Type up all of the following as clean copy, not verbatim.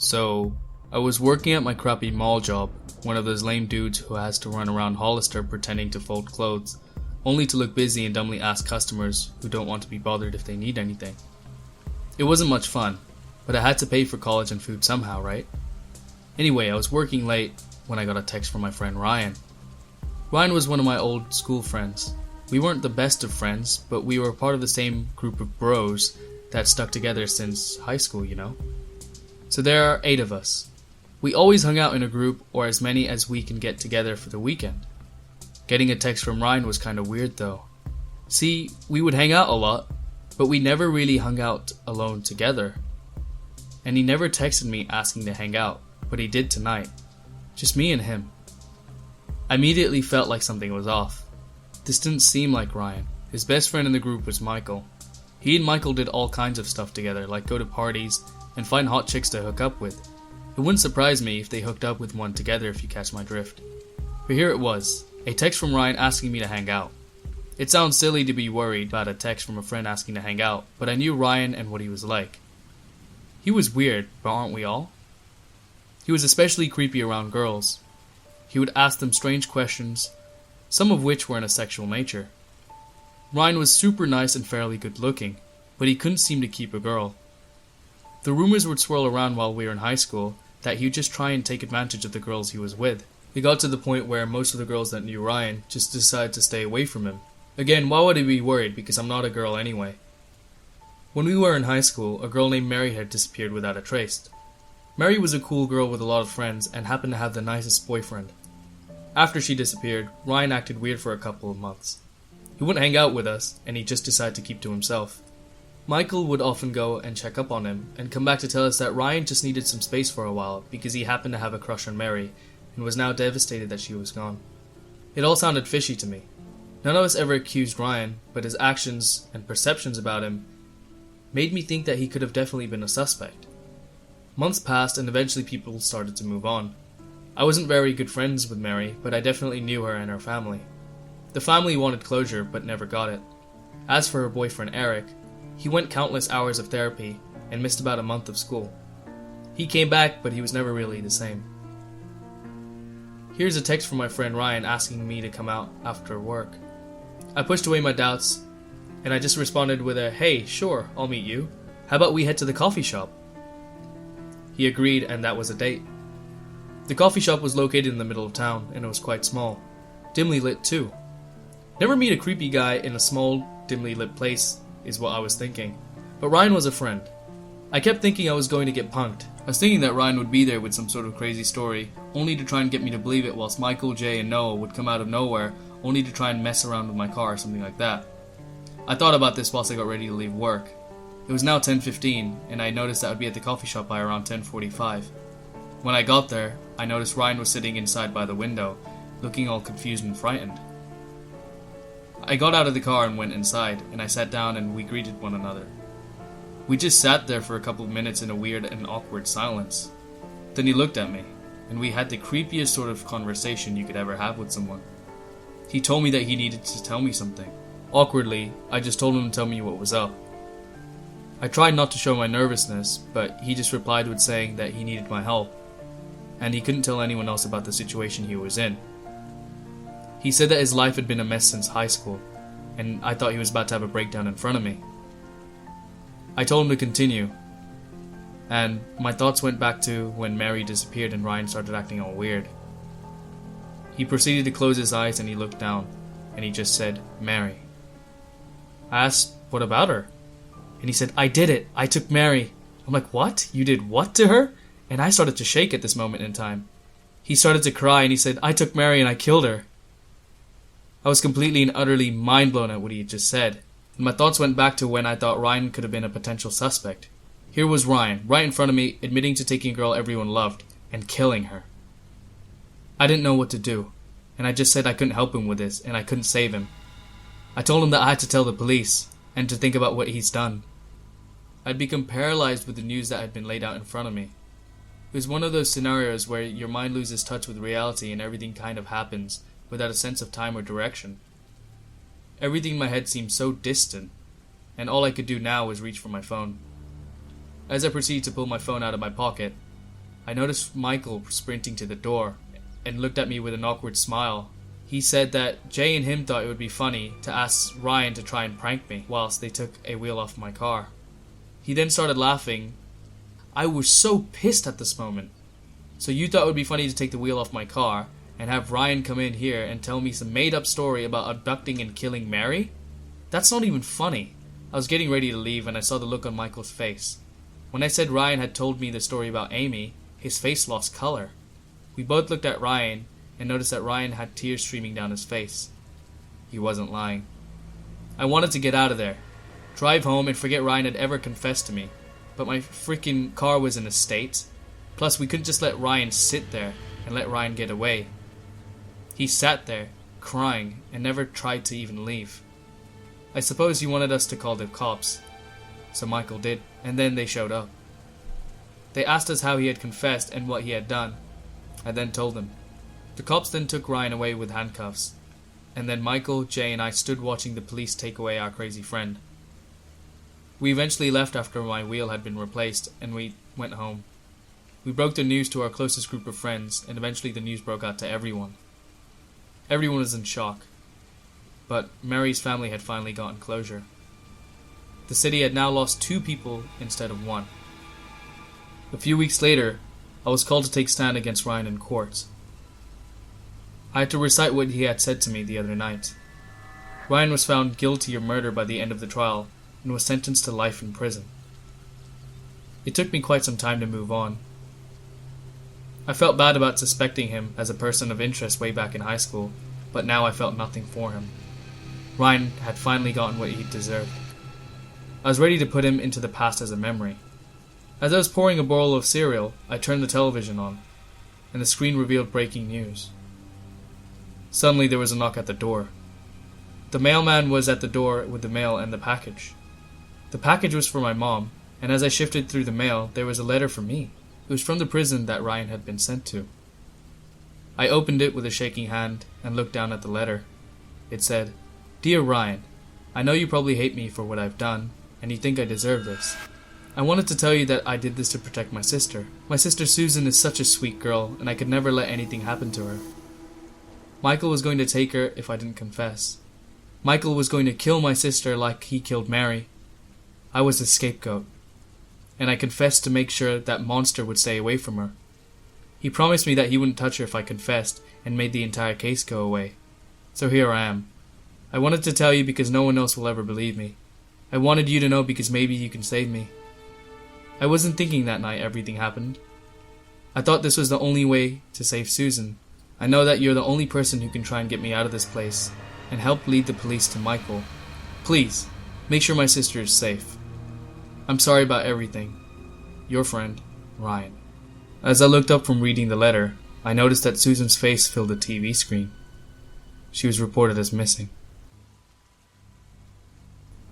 So, I was working at my crappy mall job, one of those lame dudes who has to run around Hollister pretending to fold clothes, only to look busy and dumbly ask customers who don't want to be bothered if they need anything. It wasn't much fun, but I had to pay for college and food somehow, right? Anyway, I was working late when I got a text from my friend Ryan. Ryan was one of my old school friends. We weren't the best of friends, but we were part of the same group of bros that stuck together since high school, you know? So there are 8 of us. We always hung out in a group, or as many as we can get together for the weekend. Getting a text from Ryan was kinda weird though. See, we would hang out a lot, but we never really hung out alone together. And he never texted me asking to hang out, but he did tonight. Just me and him. I immediately felt like something was off. This didn't seem like Ryan. His best friend in the group was Michael. He and Michael did all kinds of stuff together, like go to parties and find hot chicks to hook up with. It wouldn't surprise me if they hooked up with one together, if you catch my drift. But here it was, a text from Ryan asking me to hang out. It sounds silly to be worried about a text from a friend asking to hang out, but I knew Ryan and what he was like. He was weird, but aren't we all? He was especially creepy around girls. He would ask them strange questions, some of which were in a sexual nature. Ryan was super nice and fairly good looking, but he couldn't seem to keep a girl. The rumors would swirl around while we were in high school that he would just try and take advantage of the girls he was with. It got to the point where most of the girls that knew Ryan just decided to stay away from him. Again, why would I be worried, because I'm not a girl anyway. When we were in high school, a girl named Mary had disappeared without a trace. Mary was a cool girl with a lot of friends and happened to have the nicest boyfriend. After she disappeared, Ryan acted weird for a couple of months. He wouldn't hang out with us, and he just decided to keep to himself. Michael would often go and check up on him, and come back to tell us that Ryan just needed some space for a while because he happened to have a crush on Mary, and was now devastated that she was gone. It all sounded fishy to me. None of us ever accused Ryan, but his actions and perceptions about him made me think that he could have definitely been a suspect. Months passed, and eventually people started to move on. I wasn't very good friends with Mary, but I definitely knew her and her family. The family wanted closure, but never got it. As for her boyfriend Eric, he went countless hours of therapy and missed about a month of school. He came back, but he was never really the same. Here's a text from my friend Ryan asking me to come out after work. I pushed away my doubts, and I just responded with a, "Hey, sure, I'll meet you. How about we head to the coffee shop?" He agreed, and that was a date. The coffee shop was located in the middle of town, and it was quite small. Dimly lit too. Never meet a creepy guy in a small, dimly lit place, is what I was thinking. But Ryan was a friend. I kept thinking I was going to get punked. I was thinking that Ryan would be there with some sort of crazy story, only to try and get me to believe it, whilst Michael, Jay, and Noah would come out of nowhere, only to try and mess around with my car or something like that. I thought about this whilst I got ready to leave work. It was now 10:15, and I noticed that I would be at the coffee shop by around 10:45. When I got there, I noticed Ryan was sitting inside by the window, looking all confused and frightened. I got out of the car and went inside, and I sat down and we greeted one another. We just sat there for a couple of minutes in a weird and awkward silence. Then he looked at me, and we had the creepiest sort of conversation you could ever have with someone. He told me that he needed to tell me something. Awkwardly, I just told him to tell me what was up. I tried not to show my nervousness, but he just replied with saying that he needed my help, and he couldn't tell anyone else about the situation he was in. He said that his life had been a mess since high school, and I thought he was about to have a breakdown in front of me. I told him to continue, and my thoughts went back to when Mary disappeared and Ryan started acting all weird. He proceeded to close his eyes and he looked down, and he just said, "Mary." I asked, "What about her?" And he said, "I did it. I took Mary." I'm like, "What? You did what to her?" And I started to shake at this moment in time. He started to cry and he said, "I took Mary and I killed her." I was completely and utterly mind blown at what he had just said, and my thoughts went back to when I thought Ryan could have been a potential suspect. Here was Ryan, right in front of me, admitting to taking a girl everyone loved, and killing her. I didn't know what to do, and I just said I couldn't help him with this, and I couldn't save him. I told him that I had to tell the police, and to think about what he's done. I'd become paralyzed with the news that had been laid out in front of me. It was one of those scenarios where your mind loses touch with reality and everything kind of happens, without a sense of time or direction. Everything in my head seemed so distant, and all I could do now was reach for my phone. As I proceeded to pull my phone out of my pocket, I noticed Michael sprinting to the door and looked at me with an awkward smile. He said that Jay and him thought it would be funny to ask Ryan to try and prank me whilst they took a wheel off my car. He then started laughing. I was so pissed at this moment. So you thought it would be funny to take the wheel off my car and have Ryan come in here and tell me some made-up story about abducting and killing Mary? That's not even funny. I was getting ready to leave and I saw the look on Michael's face. When I said Ryan had told me the story about Amy, his face lost color. We both looked at Ryan and noticed that Ryan had tears streaming down his face. He wasn't lying. I wanted to get out of there, drive home and forget Ryan had ever confessed to me, but my freaking car was in a state. Plus, we couldn't just let Ryan sit there and let Ryan get away. He sat there, crying, and never tried to even leave. I suppose he wanted us to call the cops, so Michael did, and then they showed up. They asked us how he had confessed and what he had done. I then told them. The cops then took Ryan away with handcuffs, and then Michael, Jay, and I stood watching the police take away our crazy friend. We eventually left after my wheel had been replaced, and we went home. We broke the news to our closest group of friends, and eventually the news broke out to everyone. Everyone was in shock. But Mary's family had finally gotten closure. The city had now lost 2 people instead of 1. A few weeks later, I was called to take stand against Ryan in court. I had to recite what he had said to me the other night. Ryan was found guilty of murder by the end of the trial and was sentenced to life in prison. It took me quite some time to move on. I felt bad about suspecting him as a person of interest way back in high school, but now I felt nothing for him. Ryan had finally gotten what he deserved. I was ready to put him into the past as a memory. As I was pouring a bowl of cereal, I turned the television on, and the screen revealed breaking news. Suddenly there was a knock at the door. The mailman was at the door with the mail and the package. The package was for my mom, and as I shifted through the mail, there was a letter for me. It was from the prison that Ryan had been sent to. I opened it with a shaking hand and looked down at the letter. It said, "Dear Ryan, I know you probably hate me for what I've done, and you think I deserve this. I wanted to tell you that I did this to protect my sister. My sister Susan is such a sweet girl, and I could never let anything happen to her. Michael was going to take her if I didn't confess. Michael was going to kill my sister like he killed Mary. I was the scapegoat, and I confessed to make sure that monster would stay away from her. He promised me that he wouldn't touch her if I confessed, and made the entire case go away. So here I am. I wanted to tell you because no one else will ever believe me. I wanted you to know because maybe you can save me. I wasn't thinking that night everything happened. I thought this was the only way to save Susan. I know that you're the only person who can try and get me out of this place, and help lead the police to Michael. Please, make sure my sister is safe. I'm sorry about everything. Your friend, Ryan." As I looked up from reading the letter, I noticed that Susan's face filled the TV screen. She was reported as missing.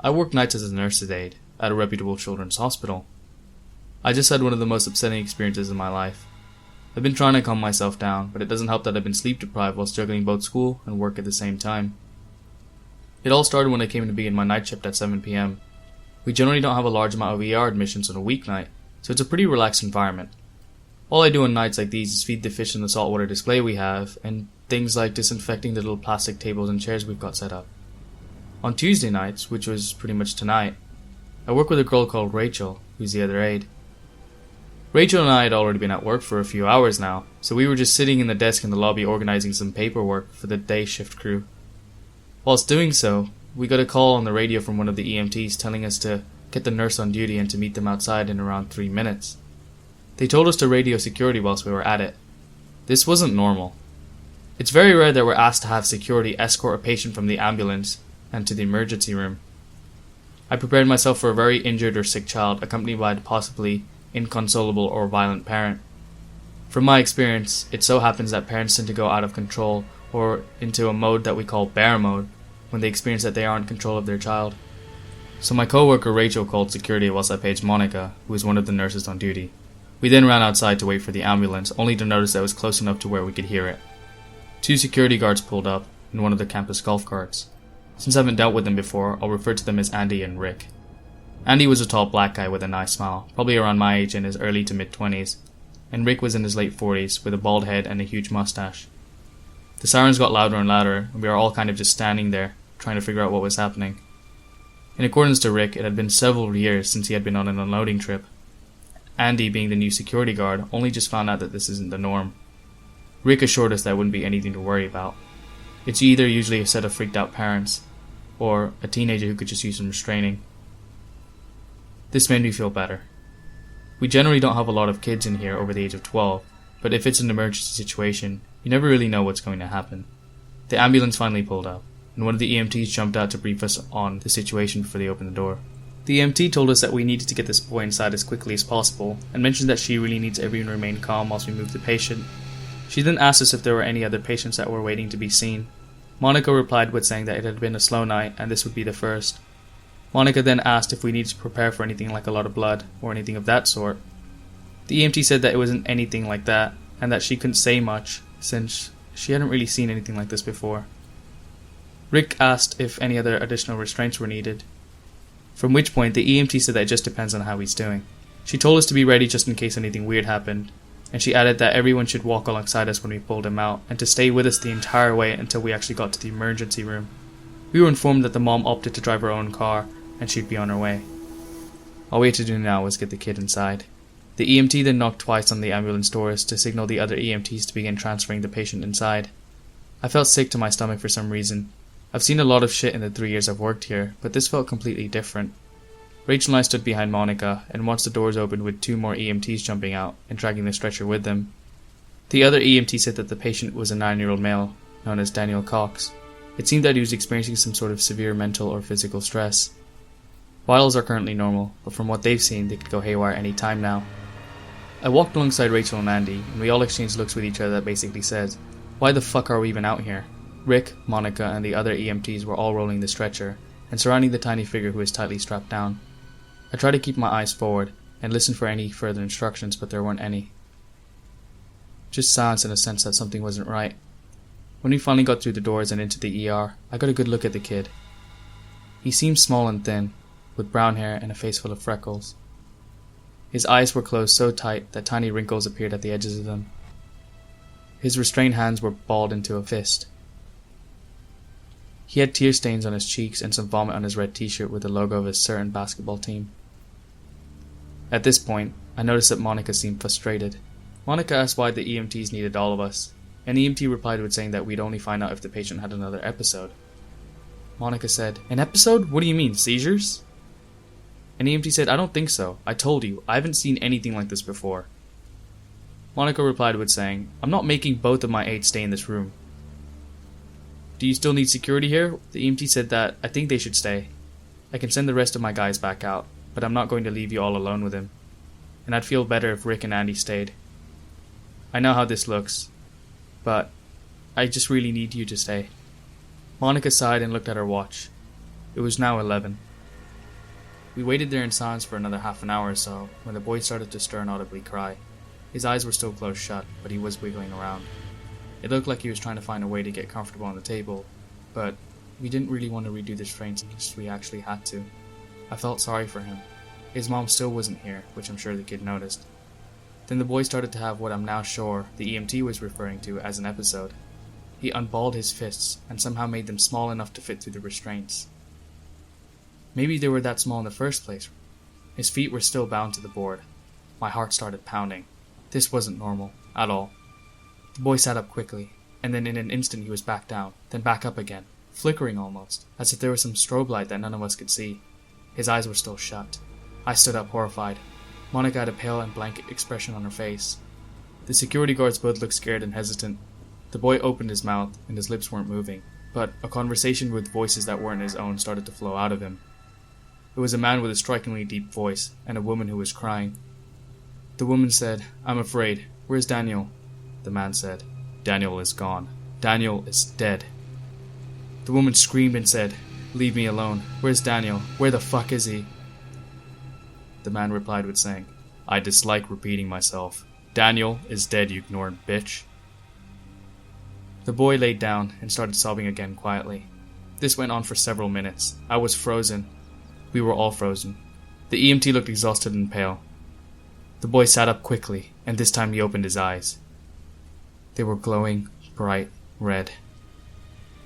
I work nights as a nurse's aide at a reputable children's hospital. I just had one of the most upsetting experiences in my life. I've been trying to calm myself down, but it doesn't help that I've been sleep deprived while juggling both school and work at the same time. It all started when I came to begin my night shift at 7 p.m. We generally don't have a large amount of ER admissions on a weeknight, so it's a pretty relaxed environment. All I do on nights like these is feed the fish in the saltwater display we have, and things like disinfecting the little plastic tables and chairs we've got set up. On Tuesday nights, which was pretty much tonight, I work with a girl called Rachel, who's the other aide. Rachel and I had already been at work for a few hours now, so we were just sitting in the desk in the lobby organizing some paperwork for the day shift crew. Whilst doing so, we got a call on the radio from one of the EMTs telling us to get the nurse on duty and to meet them outside in around 3 minutes. They told us to radio security whilst we were at it. This wasn't normal. It's very rare that we're asked to have security escort a patient from the ambulance and to the emergency room. I prepared myself for a very injured or sick child accompanied by a possibly inconsolable or violent parent. From my experience, it so happens that parents tend to go out of control or into a mode that we call bear mode when they experience that they aren't in control of their child. So my coworker Rachel called security whilst I paged Monica, who was one of the nurses on duty. We then ran outside to wait for the ambulance, only to notice that it was close enough to where we could hear it. 2 security guards pulled up in one of the campus golf carts. Since I haven't dealt with them before, I'll refer to them as Andy and Rick. Andy was a tall black guy with a nice smile, probably around my age in his early to mid-20s, and Rick was in his late 40s with a bald head and a huge mustache. The sirens got louder and louder, and we were all kind of just standing there, trying to figure out what was happening. In accordance to Rick, it had been several years since he had been on an unloading trip. Andy, being the new security guard, only just found out that this isn't the norm. Rick assured us that wouldn't be anything to worry about. It's either usually a set of freaked out parents, or a teenager who could just use some restraining. This made me feel better. We generally don't have a lot of kids in here over the age of 12, but if it's an emergency situation, you never really know what's going to happen. The ambulance finally pulled up, and one of the EMTs jumped out to brief us on the situation before they opened the door. The EMT told us that we needed to get this boy inside as quickly as possible, and mentioned that she really needs everyone to remain calm whilst we move the patient. She then asked us if there were any other patients that were waiting to be seen. Monica replied with saying that it had been a slow night and this would be the first. Monica then asked if we needed to prepare for anything like a lot of blood, or anything of that sort. The EMT said that it wasn't anything like that, and that she couldn't say much, since she hadn't really seen anything like this before. Rick asked if any other additional restraints were needed, from which point the EMT said that it just depends on how he's doing. She told us to be ready just in case anything weird happened, and she added that everyone should walk alongside us when we pulled him out, and to stay with us the entire way until we actually got to the emergency room. We were informed that the mom opted to drive her own car, and she'd be on her way. All we had to do now was get the kid inside. The EMT then knocked twice on the ambulance doors to signal the other EMTs to begin transferring the patient inside. I felt sick to my stomach for some reason. I've seen a lot of shit in the 3 years I've worked here, but this felt completely different. Rachel and I stood behind Monica, and watched the doors open with 2 more EMTs jumping out and dragging the stretcher with them. The other EMT said that the patient was a 9-year-old male, known as Daniel Cox. It seemed that he was experiencing some sort of severe mental or physical stress. Vitals are currently normal, but from what they've seen, they could go haywire any time now. I walked alongside Rachel and Andy, and we all exchanged looks with each other that basically said, "Why the fuck are we even out here?" Rick, Monica, and the other EMTs were all rolling the stretcher, and surrounding the tiny figure who was tightly strapped down. I tried to keep my eyes forward, and listen for any further instructions, but there weren't any. Just silence and a sense that something wasn't right. When we finally got through the doors and into the ER, I got a good look at the kid. He seemed small and thin, with brown hair and a face full of freckles. His eyes were closed so tight that tiny wrinkles appeared at the edges of them. His restrained hands were balled into a fist. He had tear stains on his cheeks and some vomit on his red t-shirt with the logo of his certain basketball team. At this point, I noticed that Monica seemed frustrated. Monica asked why the EMTs needed all of us, and the EMT replied with saying that we'd only find out if the patient had another episode. Monica said, "An episode? What do you mean, seizures?" And EMT said, "I don't think so. I told you, I haven't seen anything like this before." Monica replied with saying, "I'm not making both of my aides stay in this room." "Do you still need security here?" The EMT said that I think they should stay. I can send the rest of my guys back out, but I'm not going to leave you all alone with him. And I'd feel better if Rick and Andy stayed. I know how this looks, but I just really need you to stay. Monica sighed and looked at her watch. It was now 11. We waited there in silence for another half an hour or so, when the boy started to stir and audibly cry. His eyes were still closed shut, but he was wiggling around. It looked like he was trying to find a way to get comfortable on the table, but we didn't really want to redo the restraints unless we actually had to. I felt sorry for him. His mom still wasn't here, which I'm sure the kid noticed. Then the boy started to have what I'm now sure the EMT was referring to as an episode. He unballed his fists, and somehow made them small enough to fit through the restraints. Maybe they were that small in the first place. His feet were still bound to the board. My heart started pounding. This wasn't normal, at all. The boy sat up quickly, and then in an instant he was back down, then back up again, flickering almost, as if there was some strobe light that none of us could see. His eyes were still shut. I stood up horrified. Monica had a pale and blank expression on her face. The security guards both looked scared and hesitant. The boy opened his mouth, and his lips weren't moving, but a conversation with voices that weren't his own started to flow out of him. It was a man with a strikingly deep voice, and a woman who was crying. The woman said, "I'm afraid. Where's Daniel?" The man said, "Daniel is gone. Daniel is dead." The woman screamed and said, "Leave me alone. Where's Daniel? Where the fuck is he?" The man replied with saying, "I dislike repeating myself. Daniel is dead, you ignorant bitch." The boy laid down and started sobbing again quietly. This went on for several minutes. I was frozen. We were all frozen. The EMT looked exhausted and pale. The boy sat up quickly, and this time he opened his eyes. They were glowing, bright red.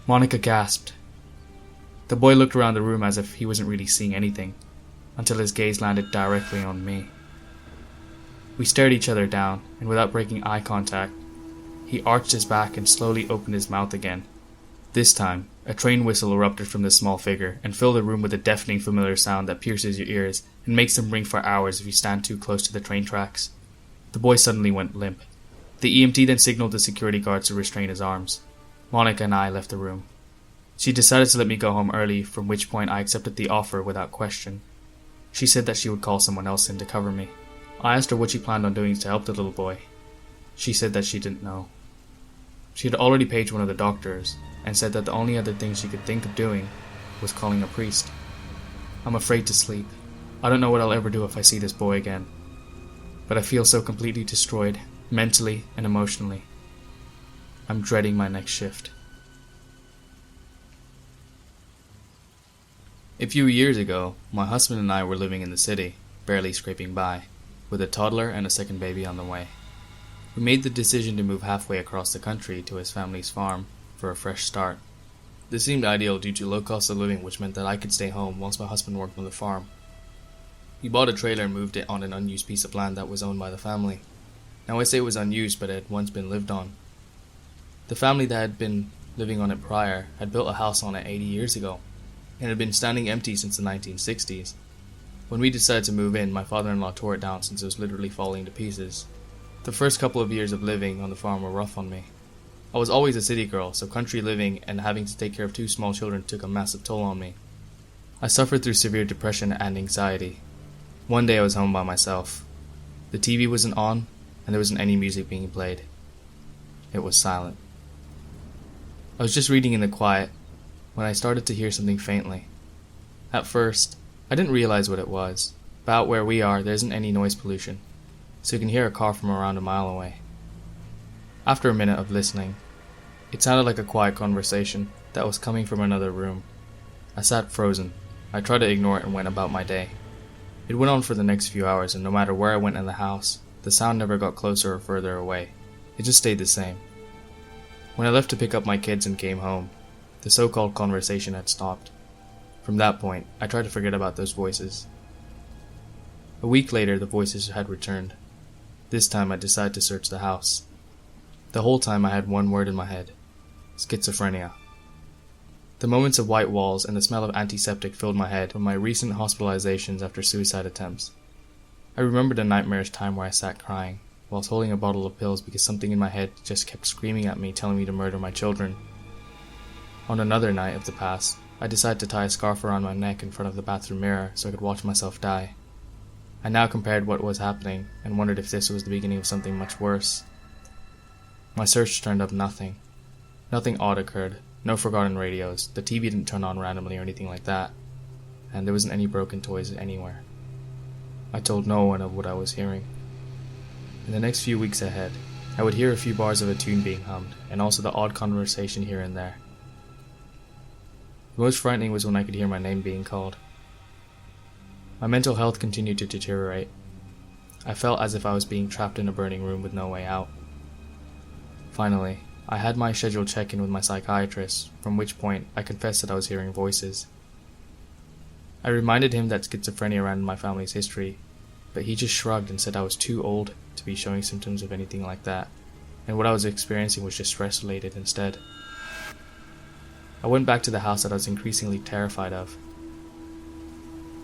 Monica gasped. The boy looked around the room as if he wasn't really seeing anything, until his gaze landed directly on me. We stared each other down, and without breaking eye contact, he arched his back and slowly opened his mouth again. This time, a train whistle erupted from this small figure and filled the room with a deafening familiar sound that pierces your ears and makes them ring for hours if you stand too close to the train tracks. The boy suddenly went limp. The EMT then signaled the security guards to restrain his arms. Monica and I left the room. She decided to let me go home early, from which point I accepted the offer without question. She said that she would call someone else in to cover me. I asked her what she planned on doing to help the little boy. She said that she didn't know. She had already paged one of the doctors and said that the only other thing she could think of doing was calling a priest. I'm afraid to sleep. I don't know what I'll ever do if I see this boy again. But I feel so completely destroyed, mentally and emotionally. I'm dreading my next shift. A few years ago, my husband and I were living in the city, barely scraping by, with a toddler and a second baby on the way. We made the decision to move halfway across the country to his family's farm for a fresh start. This seemed ideal due to low cost of living, which meant that I could stay home whilst my husband worked on the farm. We bought a trailer and moved it on an unused piece of land that was owned by the family. Now I say it was unused, but it had once been lived on. The family that had been living on it prior had built a house on it 80 years ago, and had been standing empty since the 1960s. When we decided to move in, my father-in-law tore it down since it was literally falling to pieces. The first couple of years of living on the farm were rough on me. I was always a city girl, so country living and having to take care of 2 small children took a massive toll on me. I suffered through severe depression and anxiety. One day I was home by myself. The TV wasn't on, and there wasn't any music being played. It was silent. I was just reading in the quiet when I started to hear something faintly. At first, I didn't realize what it was. About where we are, there isn't any noise pollution, so you can hear a car from around a mile away. After a minute of listening, it sounded like a quiet conversation that was coming from another room. I sat frozen. I tried to ignore it and went about my day. It went on for the next few hours, and no matter where I went in the house, the sound never got closer or further away. It just stayed the same. When I left to pick up my kids and came home, the so-called conversation had stopped. From that point, I tried to forget about those voices. A week later, the voices had returned. This time I decided to search the house. The whole time I had one word in my head: schizophrenia. The moments of white walls and the smell of antiseptic filled my head from my recent hospitalizations after suicide attempts. I remembered a nightmarish time where I sat crying, whilst holding a bottle of pills because something in my head just kept screaming at me, telling me to murder my children. On another night of the past, I decided to tie a scarf around my neck in front of the bathroom mirror so I could watch myself die. I now compared what was happening and wondered if this was the beginning of something much worse. My search turned up nothing. Nothing odd occurred, no forgotten radios, the TV didn't turn on randomly or anything like that, and there wasn't any broken toys anywhere. I told no one of what I was hearing. In the next few weeks ahead, I would hear a few bars of a tune being hummed, and also the odd conversation here and there. The most frightening was when I could hear my name being called. My mental health continued to deteriorate. I felt as if I was being trapped in a burning room with no way out. Finally, I had my scheduled check-in with my psychiatrist, from which point I confessed that I was hearing voices. I reminded him that schizophrenia ran in my family's history, but he just shrugged and said I was too old to be showing symptoms of anything like that, and what I was experiencing was just stress-related instead. I went back to the house that I was increasingly terrified of.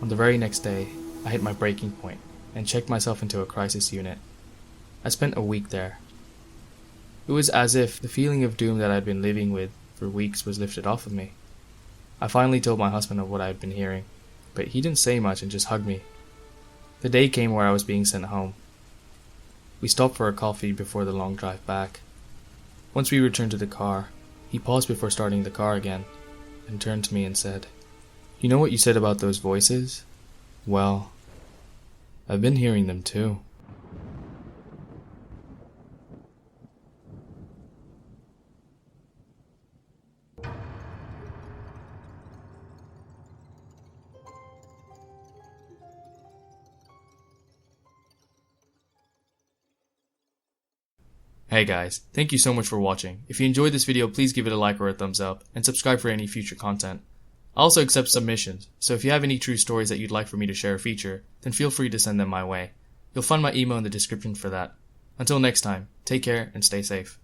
On the very next day, I hit my breaking point and checked myself into a crisis unit. I spent a week there. It was as if the feeling of doom that I'd been living with for weeks was lifted off of me. I finally told my husband of what I had been hearing, but he didn't say much and just hugged me. The day came where I was being sent home. We stopped for a coffee before the long drive back. Once we returned to the car, he paused before starting the car again, and turned to me and said, "You know what you said about those voices? Well, I've been hearing them too." Hey guys, thank you so much for watching. If you enjoyed this video, please give it a like or a thumbs up, and subscribe for any future content. I also accept submissions, so if you have any true stories that you'd like for me to share or feature, then feel free to send them my way. You'll find my email in the description for that. Until next time, take care and stay safe.